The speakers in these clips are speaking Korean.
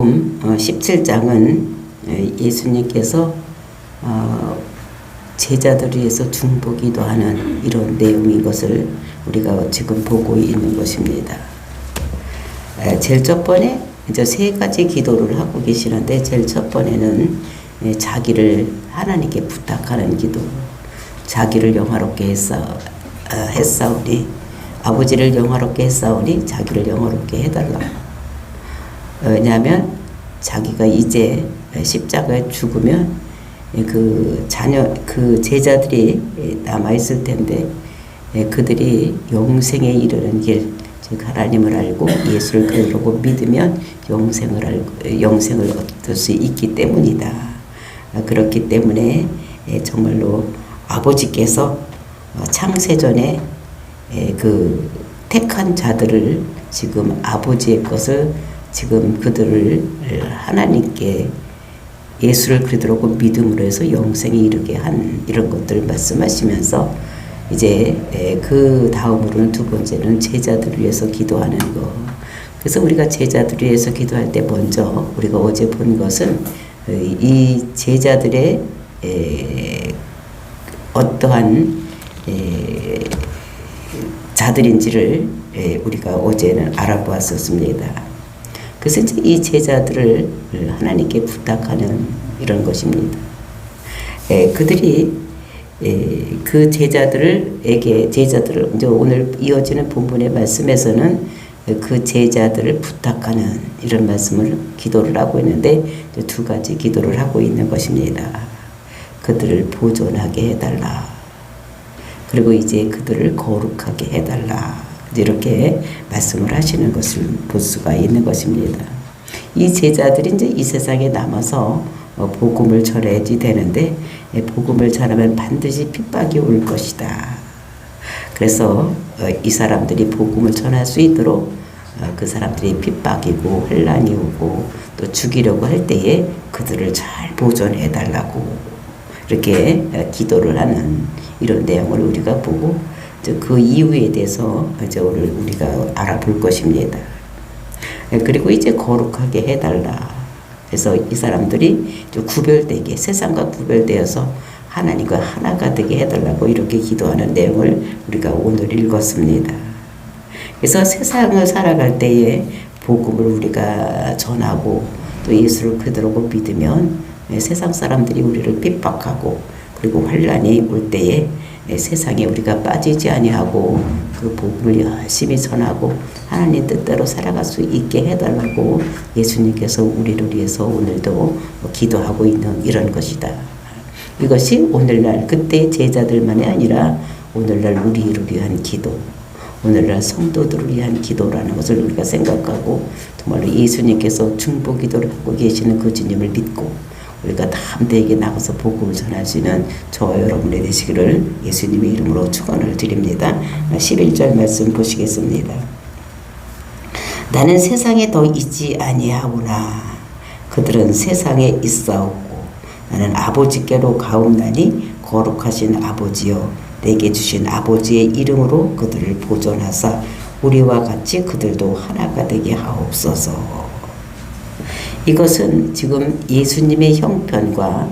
요한복음 17장은 예수님께서 제자들을 위해서 중보기도 하는 이런 내용인 것을 우리가 지금 보고 있는 것입니다. 제일 첫 번에 이제 세 가지 기도를 하고 계시는데, 제일 첫 번에는 자기를 하나님께 부탁하는 기도. 자기를 영화롭게 했사오니, 아버지를 영화롭게 했사오니 자기를 영화롭게 해달라. 왜냐하면 자기가 이제 십자가에 죽으면 그 제자들이 남아있을 텐데, 그들이 영생에 이르는 길, 즉 하나님을 알고 예수를 그러고 믿으면 영생을 얻을 수 있기 때문이다. 그렇기 때문에 정말로 아버지께서 창세전에 그 택한 자들을 지금 아버지의 것을 지금 그들을 하나님께 예수를 그리스도로 믿음으로 해서 영생에 이르게 한 이런 것들을 말씀하시면서, 이제 그 다음으로는 두 번째는 제자들을 위해서 기도하는 것. 그래서 우리가 제자들을 위해서 기도할 때 먼저 우리가 어제 본 것은 이 제자들의 어떠한 자들인지를 우리가 어제는 알아보았었습니다. 그래서 이제 이 제자들을 하나님께 부탁하는 이런 것입니다. 그들이 그 제자들을 이제 오늘 이어지는 본문의 말씀에서는 그 제자들을 부탁하는 이런 말씀을 기도를 하고 있는데, 두 가지 기도를 하고 있는 것입니다. 그들을 보존하게 해달라. 그리고 이제 그들을 거룩하게 해달라. 이렇게 말씀을 하시는 것을 볼 수가 있는 것입니다. 이 제자들이 이제 이 세상에 남아서 복음을 전해야지 되는데, 복음을 전하면 반드시 핍박이 올 것이다. 그래서 이 사람들이 복음을 전할 수 있도록 그 사람들이 핍박이고 혼란이 오고 또 죽이려고 할 때에 그들을 잘 보존해 달라고 이렇게 기도를 하는 이런 내용을 우리가 보고, 그 이유에 대해서 이제 오늘 우리가 알아볼 것입니다. 그리고 이제 거룩하게 해달라. 그래서 이 사람들이 좀 구별되게, 세상과 구별되어서 하나님과 하나가 되게 해달라고 이렇게 기도하는 내용을 우리가 오늘 읽었습니다. 그래서 세상을 살아갈 때에 복음을 우리가 전하고 또 예수를 그대로 믿으면 세상 사람들이 우리를 핍박하고 그리고 환란이 올 때에 세상에 우리가 빠지지 아니하고 그 복음을 열심히 전하고 하나님 뜻대로 살아갈 수 있게 해달라고 예수님께서 우리를 위해서 오늘도 기도하고 있는 이런 것이다. 이것이 오늘날 그때의 제자들만이 아니라 오늘날 우리를 위한 기도, 오늘날 성도들을 위한 기도라는 것을 우리가 생각하고, 정말로 예수님께서 중보 기도를 하고 계시는 그 주님을 믿고 우리가 다 함께 나가서 복음을 전할 수 있는 저와 여러분이 되시기를 예수님의 이름으로 축원을 드립니다. 11절 말씀 보시겠습니다. 나는 세상에 더 있지 아니하오나 그들은 세상에 있사옵고 나는 아버지께로 가옵나니 거룩하신 아버지여 내게 주신 아버지의 이름으로 그들을 보존하사 우리와 같이 그들도 하나가 되게 하옵소서. 이것은 지금 예수님의 형편과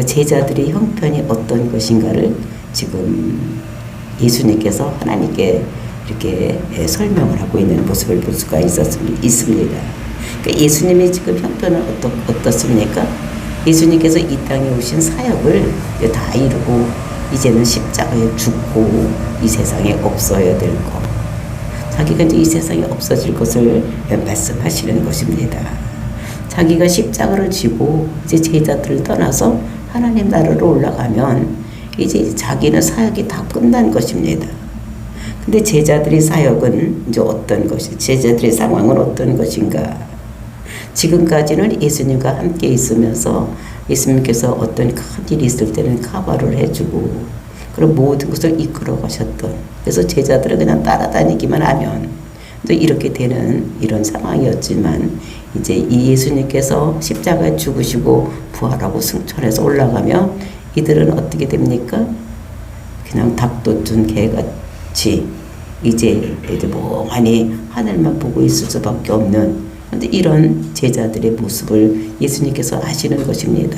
제자들의 형편이 어떤 것인가를 지금 예수님께서 하나님께 이렇게 설명을 하고 있는 모습을 볼 수가 있습니다. 그러니까 예수님의 지금 형편은 어떻습니까? 예수님께서 이 땅에 오신 사역을 다 이루고 이제는 십자가에 죽고 이 세상에 없어야 될 것, 자기가 이제 이 세상에 없어질 것을 말씀하시는 것입니다. 자기가 십자가를 지고 이제 제자들을 떠나서 하나님 나라로 올라가면 이제 자기는 사역이 다 끝난 것입니다. 근데 제자들의 사역은 이제 어떤 것이, 제자들의 상황은 어떤 것인가? 지금까지는 예수님과 함께 있으면서 예수님께서 어떤 큰 일이 있을 때는 카바를 해주고 그런 모든 것을 이끌어 가셨던, 그래서 제자들은 그냥 따라다니기만 하면 또 이렇게 되는 이런 상황이었지만, 이제 이 예수님께서 십자가에 죽으시고 부활하고 승천해서 올라가면 이들은 어떻게 됩니까? 그냥 닭도 둔 개같이 이제 멍하니 하늘만 보고 있을 수밖에 없는 그런데 이런 제자들의 모습을 예수님께서 아시는 것입니다.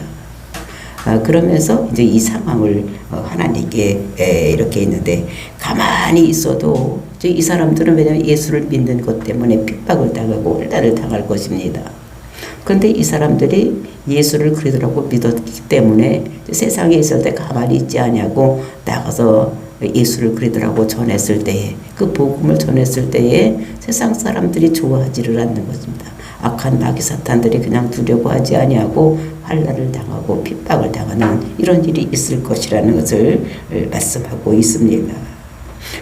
그러면서 이제 이 상황을 하나님께 이렇게 있는데 가만히 있어도 이 사람들은 왜냐하면 예수를 믿는 것 때문에 핍박을 당하고 홀단을 당할 것입니다. 그런데 이 사람들이 예수를 그리스도라고 믿었기 때문에 세상에 있을 때 가만히 있지 않냐고 나가서 예수를 그리스도라고 전했을 때에 그 복음을 전했을 때에 세상 사람들이 좋아하지를 않는 것입니다. 악한 마귀 사탄들이 그냥 두려워하지 아니하고 환난을 당하고 핍박을 당하는 이런 일이 있을 것이라는 것을 말씀하고 있습니다.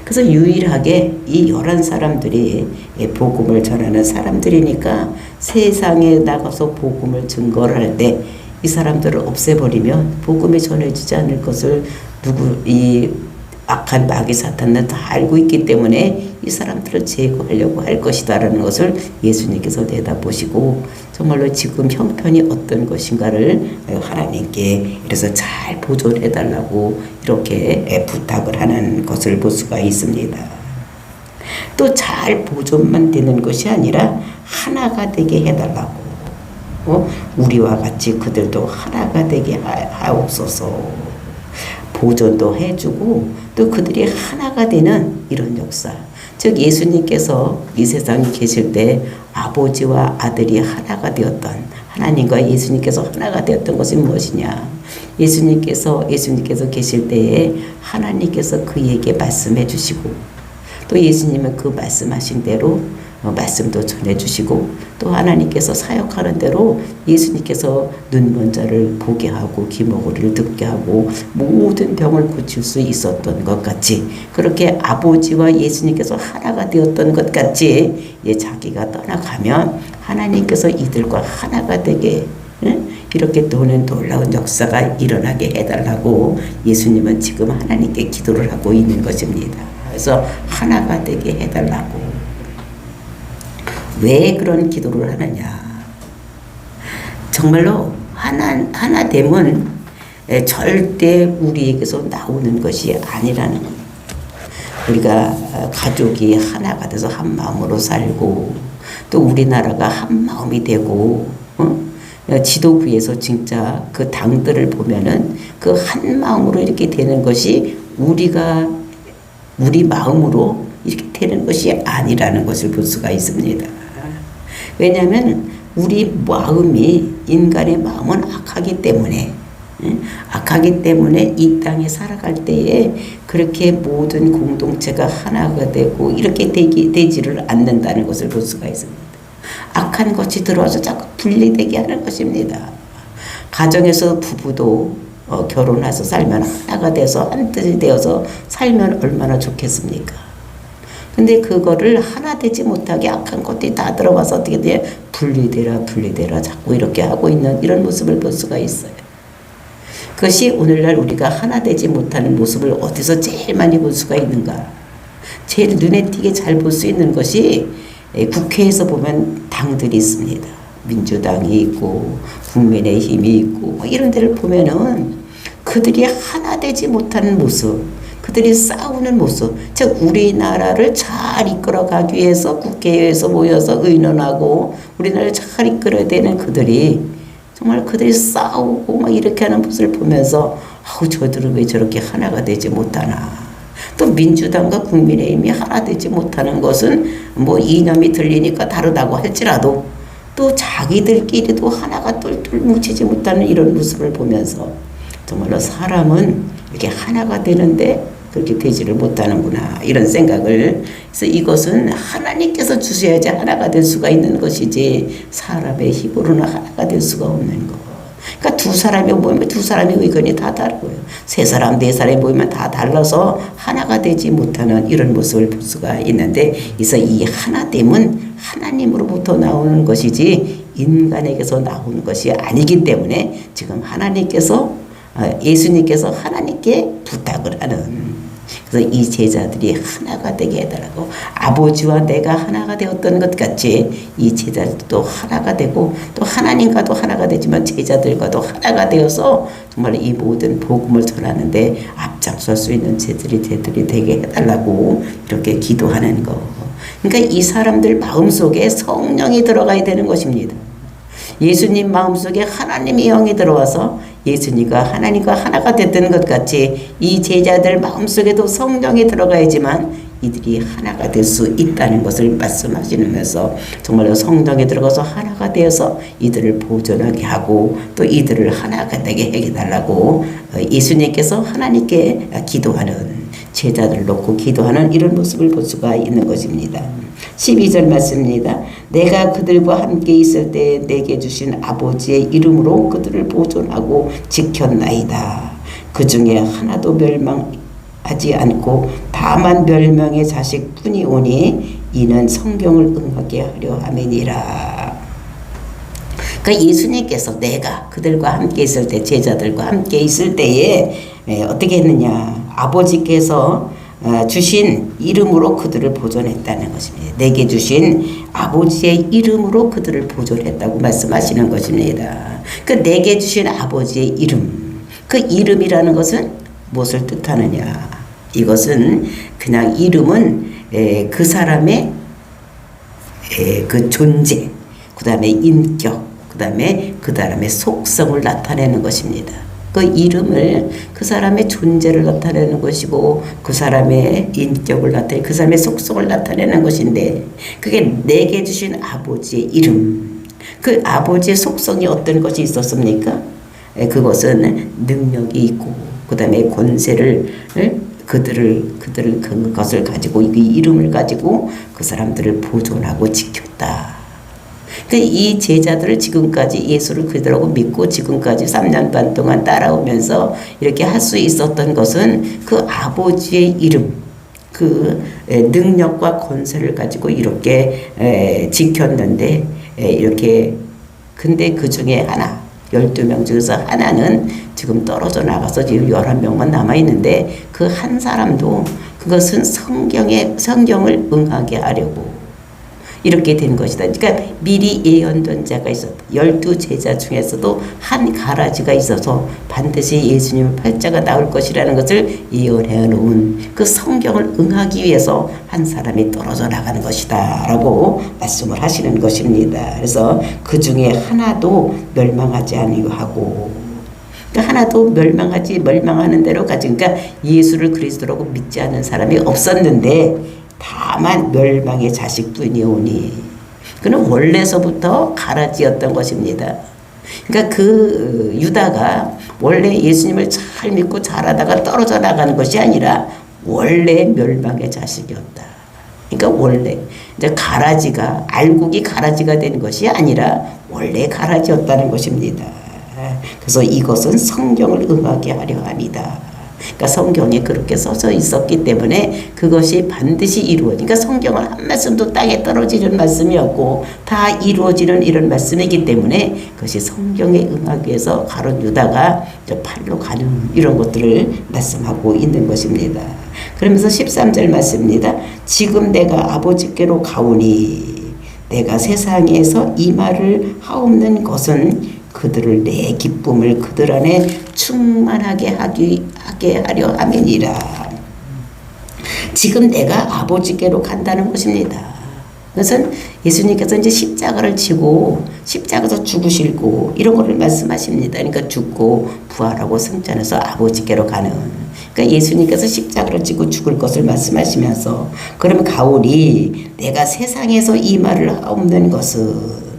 그래서 유일하게 이 11사람들이 복음을 전하는 사람들이니까 세상에 나가서 복음을 증거를 할 때 이 사람들을 없애버리면 복음이 전해지지 않을 것을 이 악한 마귀 사탄은 다 알고 있기 때문에 이 사람들을 제거하려고 할 것이다라는 것을 예수님께서 내다보시고 정말로 지금 형편이 어떤 것인가를 하나님께 그래서 잘 보존해달라고 이렇게 부탁을 하는 것을 볼 수가 있습니다. 또 잘 보존만 되는 것이 아니라 하나가 되게 해달라고 우리와 같이 그들도 하나가 되게 하옵소서. 보존도 해주고 또 그들이 하나가 되는 이런 역사. 즉 예수님께서 이 세상에 계실 때 아버지와 아들이 하나가 되었던 하나님과 예수님께서 하나가 되었던 것이 무엇이냐. 예수님께서 계실 때에 하나님께서 그에게 말씀해 주시고 또 예수님은 그 말씀하신 대로 말씀도 전해주시고 또 하나님께서 사역하는 대로 예수님께서 눈먼 자를 보게 하고 귀머거리를 듣게 하고 모든 병을 고칠 수 있었던 것 같이 그렇게 아버지와 예수님께서 하나가 되었던 것 같이 자기가 떠나가면 하나님께서 이들과 하나가 되게 이렇게 도는 놀라운 역사가 일어나게 해달라고 예수님은 지금 하나님께 기도를 하고 있는 것입니다. 그래서 하나가 되게 해달라고. 왜 그런 기도를 하느냐. 정말로 하나됨은 절대 우리에게서 나오는 것이 아니라는 겁니다. 우리가 가족이 하나가 돼서 한 마음으로 살고 또 우리나라가 한 마음이 되고 지도부에서 진짜 그 당들을 보면은 그 한 마음으로 이렇게 되는 것이 우리 마음으로 이렇게 되는 것이 아니라는 것을 볼 수가 있습니다. 왜냐하면 우리 마음이 인간의 마음은 악하기 때문에 이 땅에 살아갈 때에 그렇게 모든 공동체가 하나가 되고 이렇게 되지를 않는다는 것을 볼 수가 있습니다. 악한 것이 들어와서 자꾸 분리되게 하는 것입니다. 가정에서 부부도 결혼해서 살면 하나가 돼서 한 뜻이 되어서 살면 얼마나 좋겠습니까? 근데 그거를 하나 되지 못하게 악한 것들이 다 들어와서 어떻게 돼? 분리되라 자꾸 이렇게 하고 있는 이런 모습을 볼 수가 있어요. 그것이 오늘날 우리가 하나 되지 못하는 모습을 어디서 제일 많이 볼 수가 있는가? 제일 눈에 띄게 잘 볼 수 있는 것이 국회에서 보면 당들이 있습니다. 민주당이 있고 국민의힘이 있고 이런 데를 보면은 그들이 하나 되지 못하는 모습, 그들이 싸우는 모습, 즉 우리나라를 잘 이끌어가기 위해서 국회에서 모여서 의논하고 우리나라를 잘 이끌어야 되는 그들이 정말 그들이 싸우고 막 이렇게 하는 모습을 보면서 저들은 왜 저렇게 하나가 되지 못하나. 또 민주당과 국민의힘이 하나 되지 못하는 것은 뭐 이념이 들리니까 다르다고 할지라도 또 자기들끼리도 하나가 똘똘 뭉치지 못하는 이런 모습을 보면서 정말로 사람은 이렇게 하나가 되는데 그렇게 되지를 못하는구나 이런 생각을. 그래서 이것은 하나님께서 주셔야지 하나가 될 수가 있는 것이지 사람의 힘으로는 하나가 될 수가 없는 거. 그러니까 두 사람이 모이면 두 사람의 의견이 다 다르고요. 세 사람, 네 사람이 모이면 다 달라서 하나가 되지 못하는 이런 모습을 볼 수가 있는데, 그래서 이 하나됨은 하나님으로부터 나오는 것이지 인간에게서 나오는 것이 아니기 때문에 지금 예수님께서 하나님께 부탁을 하는. 그래서 이 제자들이 하나가 되게 해달라고, 아버지와 내가 하나가 되었던 것 같이 이 제자들도 하나가 되고 또 하나님과도 하나가 되지만 제자들과도 하나가 되어서 정말 이 모든 복음을 전하는데 앞장설 수 있는 제들이 되게 해달라고 이렇게 기도하는 거. 그러니까 이 사람들 마음속에 성령이 들어가야 되는 것입니다. 예수님 마음속에 하나님의 영이 들어와서 예수님과 하나님과 하나가 됐던 것 같이 이 제자들 마음속에도 성령이 들어가야지만 이들이 하나가 될 수 있다는 것을 말씀하시면서 정말로 성령에 들어가서 하나가 되어서 이들을 보존하게 하고 또 이들을 하나가 되게 해달라고 예수님께서 하나님께 기도하는, 제자들 놓고 기도하는 이런 모습을 볼 수가 있는 것입니다. 12절 말씀입니다. 내가 그들과 함께 있을 때 내게 주신 아버지의 이름으로 그들을 보존하고 지켰나이다. 그 중에 하나도 멸망하지 않고 다만 멸망의 자식뿐이 오니 이는 성경을 응하게 하려 함이니라. 그러니까 예수님께서 내가 그들과 함께 있을 때, 제자들과 함께 있을 때에 어떻게 했느냐, 아버지께서 주신 이름으로 그들을 보존했다는 것입니다. 내게 주신 아버지의 이름으로 그들을 보존했다고 말씀하시는 것입니다. 그 내게 주신 아버지의 이름, 그 이름이라는 것은 무엇을 뜻하느냐, 이것은 그냥 이름은 그 사람의 그 존재, 그 다음에 인격, 그 다음에 그 사람의 속성을 나타내는 것입니다. 그 이름을 그 사람의 존재를 나타내는 것이고 그 사람의 인격을 나타내고 그 사람의 속성을 나타내는 것인데, 그게 내게 주신 아버지의 이름, 그 아버지의 속성이 어떤 것이 있었습니까? 그것은 능력이 있고 그 다음에 권세를 그것을 가지고 이 이름을 가지고 그 사람들을 보존하고 지켰다. 이 제자들을 지금까지 예수를 그대로 믿고 지금까지 3년 반 동안 따라오면서 이렇게 할 수 있었던 것은 그 아버지의 이름, 그 능력과 권세를 가지고 이렇게 지켰는데, 이렇게 근데 그 중에 하나, 12명 중에서 하나는 지금 떨어져 나가서 지금 11명만 남아있는데 그 한 사람도 그것은 성경을 응하게 하려고 이렇게 된 것이다. 그러니까 미리 예언된 자가 있었다. 12제자 중에서도 한 가라지가 있어서 반드시 예수님의 팔자가 나올 것이라는 것을 예언해 놓은 그 성경을 응하기 위해서 한 사람이 떨어져 나가는 것이다 라고 말씀을 하시는 것입니다. 그래서 그 중에 하나도 멸망하지 아니하고, 그러니까 하나도 멸망하는 대로 가지고, 그러니까 예수를 그리스도라고 믿지 않는 사람이 없었는데 다만 멸망의 자식뿐이 오니, 그는 원래서부터 가라지였던 것입니다. 그러니까 그 유다가 원래 예수님을 잘 믿고 잘하다가 떨어져 나가는 것이 아니라 원래 멸망의 자식이었다. 그러니까 원래 이제 가라지가, 알곡이 가라지가 된 것이 아니라 원래 가라지였다는 것입니다. 그래서 이것은 성경을 응하게 하려 합니다. 그러니까 성경에 그렇게 써져 있었기 때문에 그것이 반드시 이루어지니까, 성경은 한 말씀도 땅에 떨어지는 말씀이었고 다 이루어지는 이런 말씀이기 때문에 그것이 성경에 응하기 위해서 가룟 유다가 팔로 가는 이런 것들을 말씀하고 있는 것입니다. 그러면서 13절 말씀입니다. 지금 내가 아버지께로 가오니 내가 세상에서 이 말을 하옵는 것은 그들을 내 기쁨을 그들 안에 충만하게 하게 하려 함이니라. 지금 내가 아버지께로 간다는 것입니다. 그것은 예수님께서 이제 십자가를 지고 십자가에서 죽으시고 이런 것을 말씀하십니다. 그러니까 죽고 부활하고 승천해서 아버지께로 가는, 그러니까 예수님께서 십자가를 지고 죽을 것을 말씀하시면서, 그러면 가오리 내가 세상에서 이 말을 하옵는 것은,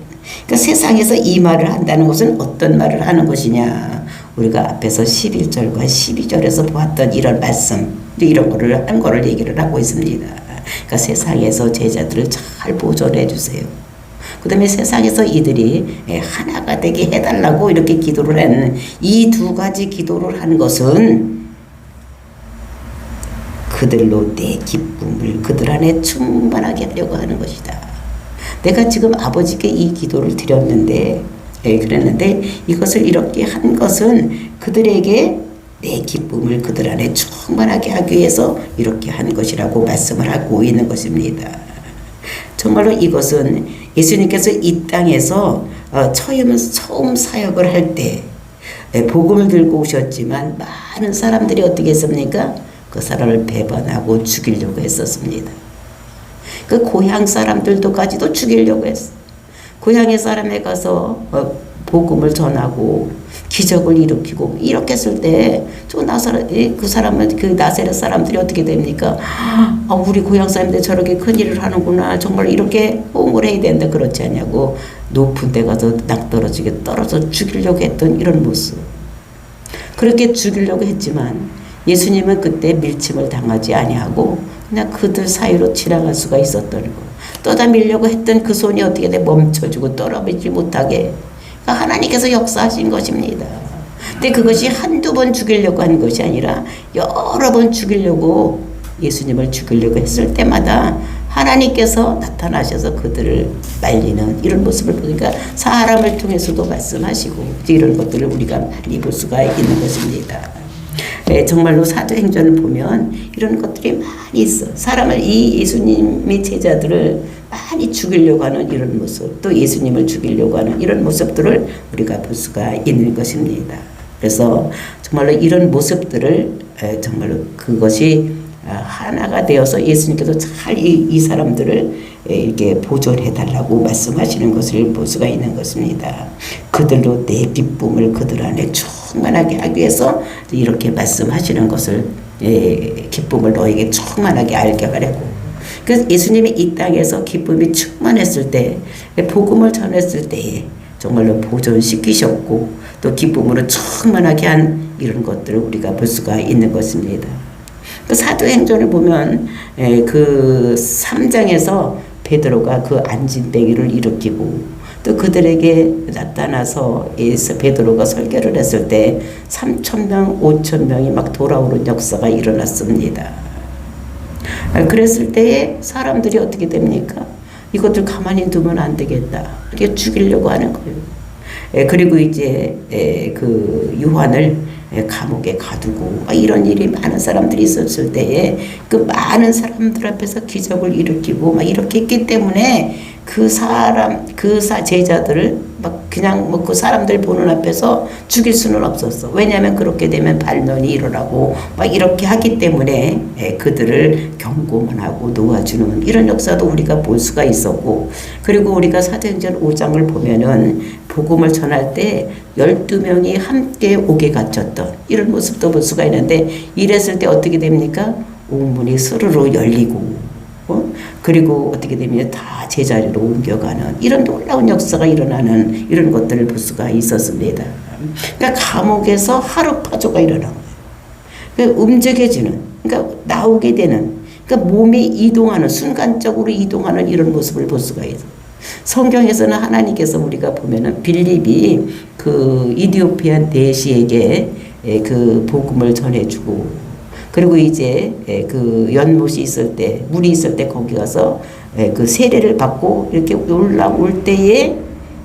그러니까 세상에서 이 말을 한다는 것은 어떤 말을 하는 것이냐, 우리가 앞에서 11절과 12절에서 보았던 이런 말씀, 이런 거를 한 거를 얘기를 하고 있습니다. 그러니까 세상에서 제자들을 잘 보존해 주세요. 그 다음에 세상에서 이들이 하나가 되게 해달라고 이렇게 기도를 하는, 이 두 가지 기도를 한 것은 그들로 내 기쁨을 그들 안에 충만하게 하려고 하는 것이다. 내가 지금 아버지께 이 기도를 드렸는데, 그랬는데 이것을 이렇게 한 것은 그들에게 내 기쁨을 그들 안에 충만하게 하기 위해서 이렇게 한 것이라고 말씀을 하고 있는 것입니다. 정말로 이것은 예수님께서 이 땅에서 처음 사역을 할 때 복음을 들고 오셨지만 많은 사람들이 어떻게 했습니까? 그 사람을 배반하고 죽이려고 했었습니다. 그 고향 사람들도까지도 죽이려고 했어. 고향의 사람에 가서 복음을 전하고 기적을 일으키고 이렇게 했을 때 그 사람은 그 나사렛 사람들이 어떻게 됩니까? 우리 고향 사람들 저렇게 큰 일을 하는구나. 정말 이렇게 호응을 해야 된다. 그렇지 않냐고 높은 데 가서 낭떠러지게 떨어져 죽이려고 했던 이런 모습. 그렇게 죽이려고 했지만 예수님은 그때 밀침을 당하지 아니하고 그냥 그들 사이로 지나갈 수가 있었던 거. 떠다밀려고 했던 그 손이 어떻게 돼 멈춰주고 떨어지지 못하게 하나님께서 역사하신 것입니다. 근데 그것이 한두 번 죽이려고 한 것이 아니라 여러 번 죽이려고 예수님을 죽이려고 했을 때마다 하나님께서 나타나셔서 그들을 말리는 이런 모습을 보니까 사람을 통해서도 말씀하시고 이런 것들을 우리가 많이 볼 수가 있는 것입니다. 정말로 사도행전을 보면 이런 것들이 많이 있어. 사람을 이 예수님의 제자들을 많이 죽이려고 하는 이런 모습, 또 예수님을 죽이려고 하는 이런 모습들을 우리가 볼 수가 있는 것입니다. 그래서 정말로 이런 모습들을 정말로 그것이 하나가 되어서 예수님께서 잘 이 사람들을 이렇게 보존해 달라고 말씀하시는 것을 볼 수가 있는 것입니다. 그들로 내 기쁨을 그들 안에 충만하게 하기 위해서 이렇게 말씀하시는 것을 기쁨을 너에게 충만하게 알게 하려고. 그래서 예수님이 이 땅에서 기쁨이 충만했을 때 복음을 전했을 때에 정말로 보존시키셨고 또 기쁨으로 충만하게 한 이런 것들을 우리가 볼 수가 있는 것입니다. 그 사도행전을 보면 그 3장에서 베드로가 그 안진뱅이를 일으키고 또 그들에게 나타나서 베드로가 설교를 했을 때 3,000명, 5,000명이 막 돌아오는 역사가 일어났습니다. 그랬을 때에 사람들이 어떻게 됩니까? 이것들 가만히 두면 안 되겠다. 이렇게 죽이려고 하는 거예요. 그리고 이제 그 요한을 감옥에 가두고 이런 일이 많은 사람들이 있었을 때에 그 많은 사람들 앞에서 기적을 일으키고 막 이렇게 했기 때문에 그 제자들을 막 그냥 그 사람들 보는 앞에서 죽일 수는 없었어. 왜냐하면 그렇게 되면 반론이 일어나고 막 이렇게 하기 때문에 그들을 경고만 하고 놓아주는 이런 역사도 우리가 볼 수가 있었고, 그리고 우리가 사도행전 5장을 보면은 복음을 전할 때 12명이 함께 옥에 갇혔던 이런 모습도 볼 수가 있는데, 이랬을 때 어떻게 됩니까? 옥문이 스르르 열리고 그리고 어떻게 되면 다 제자리로 옮겨가는 이런 놀라운 역사가 일어나는 이런 것들을 볼 수가 있었습니다. 그러니까 감옥에서 하루파조가 일어난 거예요. 그러니까 움직여지는, 그러니까 나오게 되는, 그러니까 몸이 이동하는, 순간적으로 이동하는 이런 모습을 볼 수가 있어요. 성경에서는 하나님께서 우리가 보면은 빌립이 그 이디오피아 내시에게 그 복음을 전해주고, 그리고 이제 그 연못이 있을 때, 물이 있을 때 거기 가서 그 세례를 받고 이렇게 올라올 때에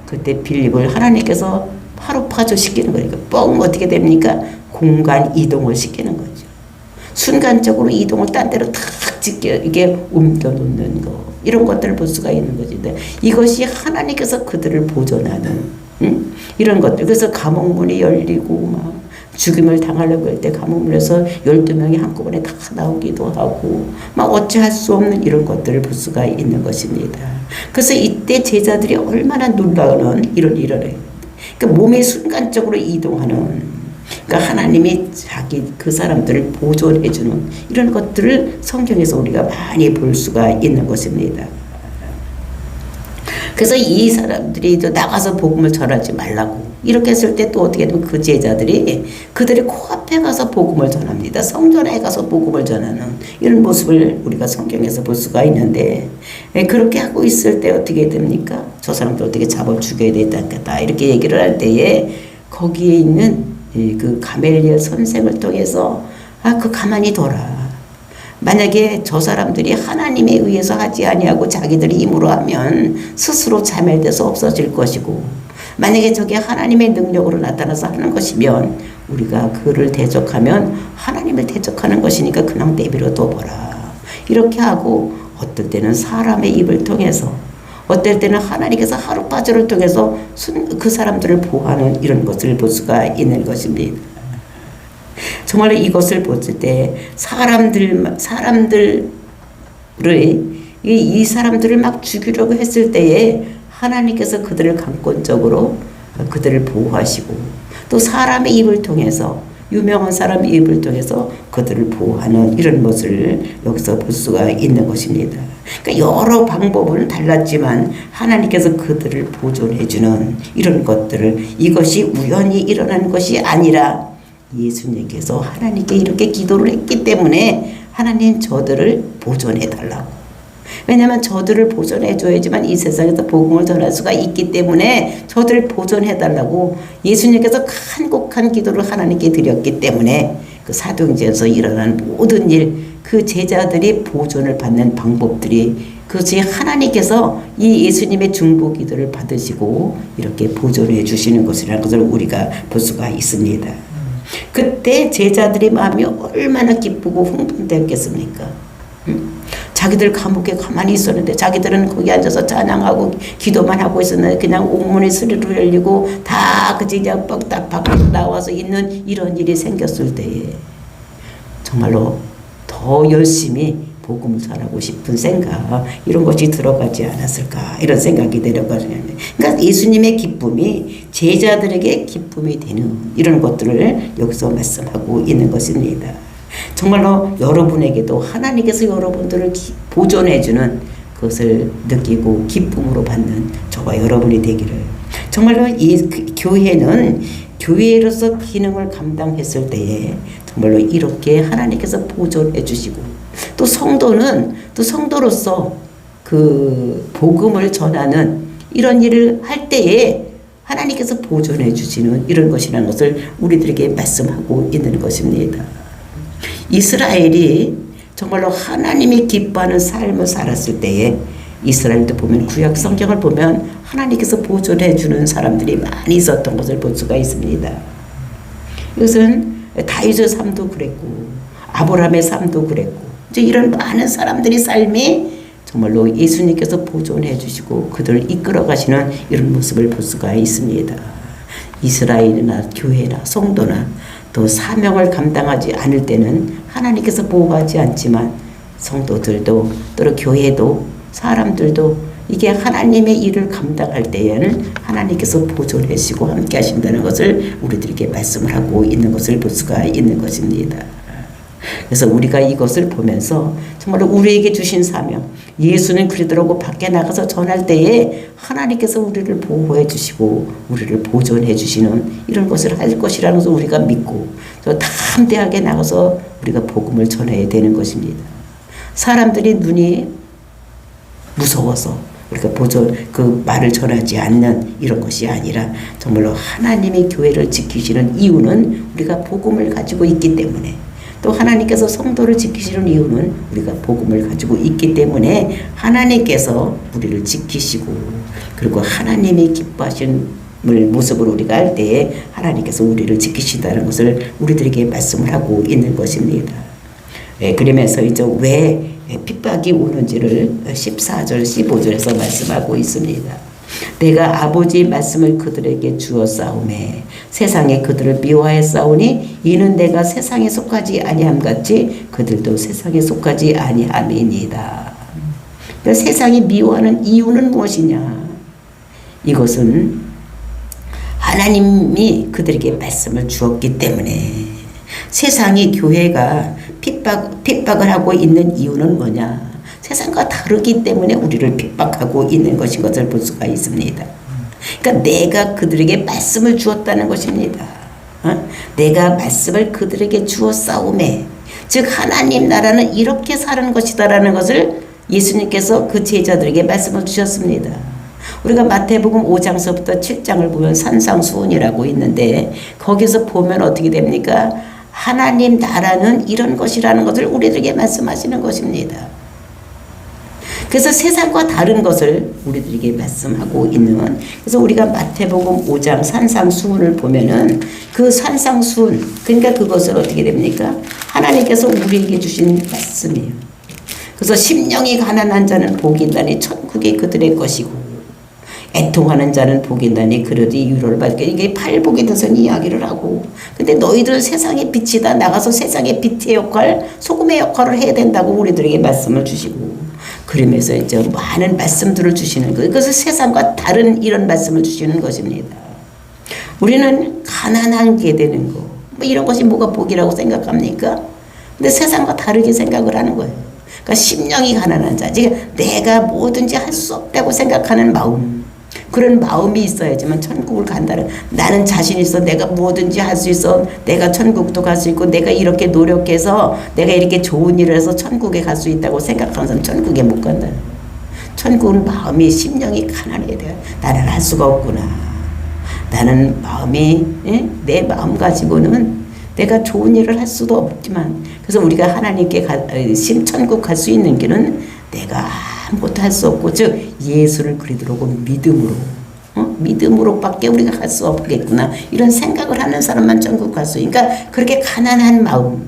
그때 빌립을 하나님께서 바로 파조시키는 거니까 뻥 어떻게 됩니까? 공간 이동을 시키는 거죠. 순간적으로 이동을 딴 데로 탁 짓게 이게 옮겨 놓는 거, 이런 것들을 볼 수가 있는 거지. 이것이 하나님께서 그들을 보존하는 이런 것들. 그래서 감옥문이 열리고 막 죽임을 당하려고 할 때 감옥문에서 12명이 한꺼번에 다 나오기도 하고 막 어찌할 수 없는 이런 것들을 볼 수가 있는 것입니다. 그래서 이때 제자들이 얼마나 놀라운 이런 일을 해요. 그러니까 몸이 순간적으로 이동하는, 그러니까 하나님이 자기 그 사람들을 보존해주는 이런 것들을 성경에서 우리가 많이 볼 수가 있는 것입니다. 그래서 이 사람들이 나가서 복음을 전하지 말라고 이렇게 했을 때 또 어떻게 되면 그 제자들이 그들의 코앞에 가서 복음을 전합니다. 성전에 가서 복음을 전하는 이런 모습을 우리가 성경에서 볼 수가 있는데, 그렇게 하고 있을 때 어떻게 됩니까? 저 사람들 어떻게 잡아 죽여야 되겠다 이렇게 얘기를 할 때에 거기에 있는 그 가멜리엘 선생을 통해서 그 가만히 둬라. 만약에 저 사람들이 하나님에 의해서 하지 아니하고 자기들이 힘으로 하면 스스로 자멸돼서 없어질 것이고, 만약에 저게 하나님의 능력으로 나타나서 하는 것이면 우리가 그를 대적하면 하나님을 대적하는 것이니까 그냥 내버려 둬보라. 이렇게 하고 어떨 때는 사람의 입을 통해서, 어떨 때는 하나님께서 하루파주를 통해서 그 사람들을 보호하는 이런 것을 볼 수가 있는 것입니다. 정말 이것을 볼 때 사람들의 이 사람들을 막 죽이려고 했을 때에 하나님께서 그들을 강권적으로 그들을 보호하시고 또 사람의 입을 통해서 유명한 사람의 입을 통해서 그들을 보호하는 이런 모습을 여기서 볼 수가 있는 것입니다. 그러니까 여러 방법은 달랐지만 하나님께서 그들을 보존해주는 이런 것들을 이것이 우연히 일어난 것이 아니라 예수님께서 하나님께 이렇게 기도를 했기 때문에 하나님 저들을 보존해달라고. 왜냐하면 저들을 보존해줘야지만 이 세상에서 복음을 전할 수가 있기 때문에 저들을 보존해달라고 예수님께서 간곡한 기도를 하나님께 드렸기 때문에 그 사도행전에서 일어난 모든 일, 그 제자들이 보존을 받는 방법들이 그것이 하나님께서 이 예수님의 중보 기도를 받으시고 이렇게 보존해 주시는 것이라는 것을 우리가 볼 수가 있습니다. 그때 제자들의 마음이 얼마나 기쁘고 흥분되었겠습니까? 자기들 감옥에 가만히 있었는데 자기들은 거기 앉아서 찬양하고 기도만 하고 있었는데 그냥 옥문에 스르르 열리고 다 그지 그냥 뻑딱 밖으로 나와서 있는 이런 일이 생겼을 때에 정말로 더 열심히 복음을 전하고 싶은 생각 이런 것이 들어가지 않았을까 이런 생각이 들어가지고 그러니까 예수님의 기쁨이 제자들에게 기쁨이 되는 이런 것들을 여기서 말씀하고 있는 것입니다. 정말로 여러분에게도 하나님께서 여러분들을 보존해주는 그것을 느끼고 기쁨으로 받는 저와 여러분이 되기를 정말로 이 교회는 교회로서 기능을 감당했을 때에 정말로 이렇게 하나님께서 보존해 주시고 또 성도는 또 성도로서 그 복음을 전하는 이런 일을 할 때에 하나님께서 보존해 주시는 이런 것이라는 것을 우리들에게 말씀하고 있는 것입니다. 이스라엘이 정말로 하나님이 기뻐하는 삶을 살았을 때에 이스라엘도 보면 구약 성경을 보면 하나님께서 보존해 주는 사람들이 많이 있었던 것을 볼 수가 있습니다. 이것은 다윗의 삶도 그랬고 아브라함의 삶도 그랬고 이제 이런 많은 사람들이 삶이 정말로 예수님께서 보존해 주시고 그들을 이끌어 가시는 이런 모습을 볼 수가 있습니다. 이스라엘이나 교회나 성도나 또 사명을 감당하지 않을 때는 하나님께서 보호하지 않지만 성도들도 또 교회도 사람들도 이게 하나님의 일을 감당할 때에는 하나님께서 보존해 주시고 함께 하신다는 것을 우리들에게 말씀을 하고 있는 것을 볼 수가 있는 것입니다. 그래서 우리가 이것을 보면서 정말로 우리에게 주신 사명 예수는 그러더라고 밖에 나가서 전할 때에 하나님께서 우리를 보호해 주시고 우리를 보존해 주시는 이런 것을 할 것이라는 것을 우리가 믿고 또 담대하게 나가서 우리가 복음을 전해야 되는 것입니다. 사람들이 눈이 무서워서 우리가 그 말을 전하지 않는 이런 것이 아니라 정말로 하나님의 교회를 지키시는 이유는 우리가 복음을 가지고 있기 때문에 또 하나님께서 성도를 지키시는 이유는 우리가 복음을 가지고 있기 때문에 하나님께서 우리를 지키시고 그리고 하나님이 기뻐하시는 모습을 우리가 할 때에 하나님께서 우리를 지키신다는 것을 우리들에게 말씀을 하고 있는 것입니다. 그러면서 이제 왜 핍박이 오는지를 14절 15절에서 말씀하고 있습니다. 내가 아버지의 말씀을 그들에게 주었사오매 세상에 그들을 미워하였사오니 이는 내가 세상에 속하지 아니함 같이 그들도 세상에 속하지 아니함이니이다. 그러니까 세상이 미워하는 이유는 무엇이냐? 이것은 하나님이 그들에게 말씀을 주었기 때문에 세상이 교회가 핍박을 하고 있는 이유는 뭐냐? 세상과 다르기 때문에 우리를 핍박하고 있는 것인 것을 볼 수가 있습니다. 그러니까 내가 그들에게 말씀을 주었다는 것입니다. 내가 말씀을 그들에게 주었사오매 즉 하나님 나라는 이렇게 사는 것이다라는 것을 예수님께서 그 제자들에게 말씀을 주셨습니다. 우리가 마태복음 5장서부터 7장을 보면 산상수훈이라고 있는데 거기서 보면 어떻게 됩니까? 하나님 나라는 이런 것이라는 것을 우리들에게 말씀하시는 것입니다. 그래서 세상과 다른 것을 우리들에게 말씀하고 있는 그래서 우리가 마태복음 5장 산상수훈을 보면은 그 산상수훈 그러니까 그것을 어떻게 됩니까? 하나님께서 우리에게 주신 말씀이에요. 그래서 심령이 가난한 자는 복이 있나니 천국이 그들의 것이고 애통하는 자는 복이 있나니 그러리 위로를 받게 이게 팔복에 대해서는 이야기를 하고 근데 너희들은 세상의 빛이다 나가서 세상의 빛의 역할 소금의 역할을 해야 된다고 우리들에게 말씀을 주시고 그러면서 이제 많은 말씀들을 주시는 거예요. 그래서 세상과 다른 이런 말씀을 주시는 것입니다. 우리는 가난하게 되는 거, 뭐 이런 것이 뭐가 복이라고 생각합니까? 근데 세상과 다르게 생각을 하는 거예요. 그러니까 심령이 가난한 자, 즉 내가 뭐든지 할 수 없다고 생각하는 마음, 그런 마음이 있어야지만 천국을 간다는, 나는 자신 있어, 내가 뭐든지 할 수 있어, 내가 천국도 갈 수 있고, 내가 이렇게 노력해서 내가 이렇게 좋은 일을 해서 천국에 갈 수 있다고 생각하는 사람 천국에 못 간다. 천국은 마음이, 심령이 가난해야 돼요. 나는 할 수가 없구나. 나는 마음이, 내 마음 가지고는 내가 좋은 일을 할 수도 없지만, 그래서 우리가 하나님께 천국 갈 수 있는 길은 내가 아무것도 할 수 없고, 즉 예수를 그리스도로 믿음으로, 믿음으로밖에 우리가 갈 수 없겠구나, 이런 생각을 하는 사람만 천국 갈 수. 그러니까 그렇게 가난한 마음,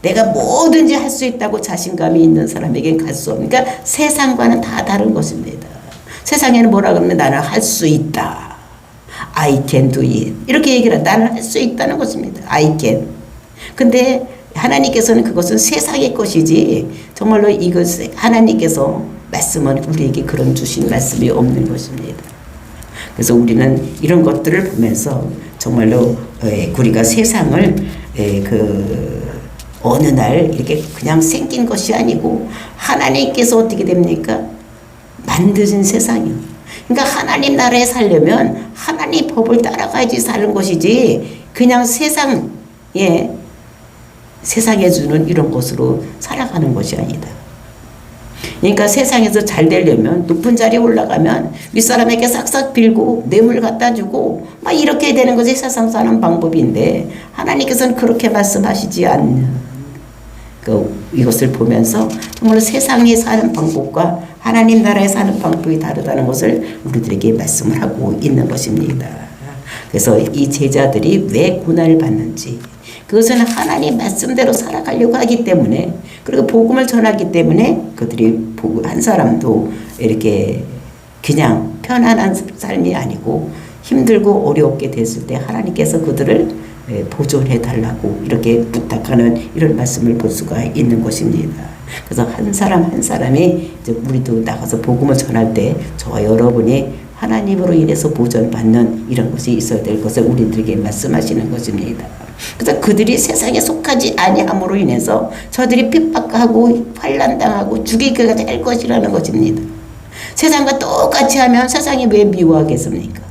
내가 뭐든지 할 수 있다고 자신감이 있는 사람에겐 갈 수 없으니까, 그러니까 세상과는 다 다른 것입니다. 세상에는 뭐라 그러면 나는 할 수 있다, I can do it, 이렇게 얘기를 해요. 나는 할 수 있다는 것입니다. I can. 근데 하나님께서는 그것은 세상의 것이지, 정말로 이것 하나님께서 말씀은 우리에게 그런 주신 말씀이 없는 것입니다. 그래서 우리는 이런 것들을 보면서 정말로 우리가 세상을 어느 날 이렇게 그냥 생긴 것이 아니고, 하나님께서 어떻게 됩니까? 만드신 세상이요. 그러니까 하나님 나라에 살려면 하나님 법을 따라가야지 사는 것이지, 그냥 세상에 주는 이런 것으로 살아가는 것이 아니다. 그러니까 세상에서 잘 되려면, 높은 자리에 올라가면 윗사람에게 싹싹 빌고 뇌물 갖다 주고 막 이렇게 되는 것이 세상 사는 방법인데, 하나님께서는 그렇게 말씀하시지 않는, 이것을 보면서 정말 세상에 사는 방법과 하나님 나라에 사는 방법이 다르다는 것을 우리들에게 말씀을 하고 있는 것입니다. 그래서 이 제자들이 왜 고난을 받는지, 그것은 하나님 말씀대로 살아가려고 하기 때문에, 그리고 복음을 전하기 때문에, 그들이 한 사람도 이렇게 그냥 편안한 삶이 아니고 힘들고 어렵게 됐을 때 하나님께서 그들을 보존해 달라고 이렇게 부탁하는 이런 말씀을 볼 수가 있는 것입니다. 그래서 한 사람 한 사람이, 이제 우리도 나가서 복음을 전할 때 저와 여러분이 하나님으로 인해서 보존받는 이런 것이 있어야 될 것을 우리들에게 말씀하시는 것입니다. 그래서 그들이 세상에 속하지 아니함으로 인해서 저들이 핍박하고 환난당하고 죽이게 될 것이라는 것입니다. 세상과 똑같이 하면 세상이 왜 미워하겠습니까?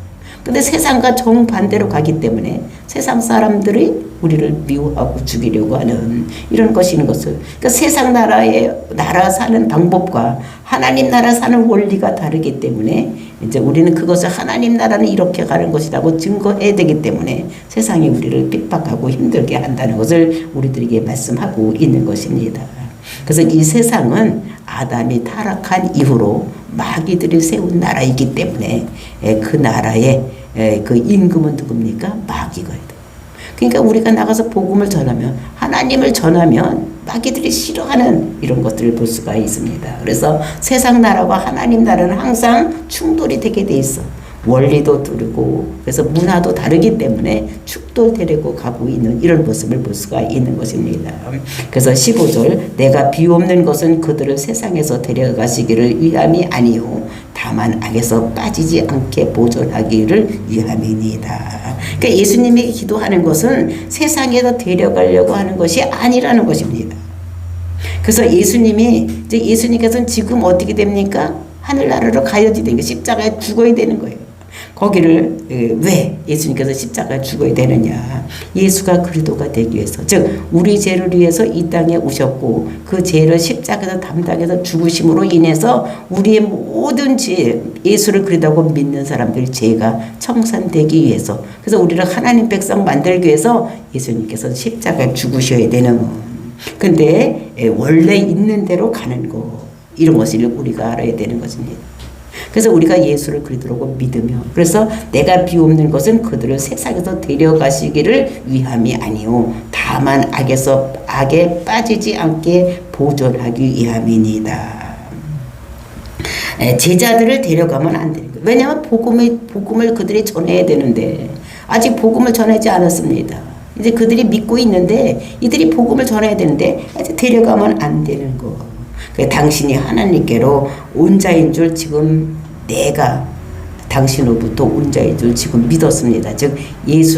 근데 세상과 정반대로 가기 때문에 세상 사람들이 우리를 미워하고 죽이려고 하는 이런 것인 것을, 그러니까 세상 나라 사는 방법과 하나님 나라 사는 원리가 다르기 때문에, 이제 우리는 그것을 하나님 나라는 이렇게 가는 것이라고 증거해야 되기 때문에 세상이 우리를 핍박하고 힘들게 한다는 것을 우리들에게 말씀하고 있는 것입니다. 그래서 이 세상은 아담이 타락한 이후로 마귀들이 세운 나라이기 때문에, 그 나라의 그 임금은 누굽니까? 마귀거든. 그러니까 우리가 나가서 복음을 전하면, 하나님을 전하면 마귀들이 싫어하는 이런 것들을 볼 수가 있습니다. 그래서 세상 나라와 하나님 나라는 항상 충돌이 되게 돼 있어. 원리도 다르고, 그래서 문화도 다르기 때문에 축돌되려고 가고 있는 이런 모습을 볼 수가 있는 것입니다. 그래서 15절, 내가 비옵는 것은 그들을 세상에서 데려가시기를 위함이 아니요 다만 악에서 빠지지 않게 보존하기를 위함이니이다. 그러니까 예수님이 기도하는 것은 세상에서 데려가려고 하는 것이 아니라는 것입니다. 그래서 예수님께서는 지금 어떻게 됩니까? 하늘나라로 가야지 되는 게, 십자가에 죽어야 되는 거예요. 거기를 왜 예수님께서 십자가에 죽어야 되느냐? 예수가 그리스도가 되기 위해서, 즉 우리 죄를 위해서 이 땅에 오셨고, 그 죄를 십자가에서 담당해서 죽으심으로 인해서 우리의 모든 죄, 예수를 그리스도고 믿는 사람들 죄가 청산되기 위해서, 그래서 우리를 하나님 백성 만들기 위해서 예수님께서 십자가에 죽으셔야 되는, 근데 원래 있는 대로 가는 거, 이런 것을 우리가 알아야 되는 것입니다. 그래서 우리가 예수를 그리스도로 믿으며, 그래서 내가 비옵는 것은 그들을 세상에서 데려가시기를 위함이 아니요 다만 악에 빠지지 않게 보존하기 위함이니이다. 제자들을 데려가면 안 되는 거예요. 왜냐하면 복음을 그들이 전해야 되는데 아직 복음을 전하지 않았습니다. 이제 그들이 믿고 있는데 이들이 복음을 전해야 되는데 데려가면 안 되는 거. 당신이 하나님께로 온 자인 줄 지금 내가 당신으로부터 온 자인 줄 지금 믿었습니다. 즉 예수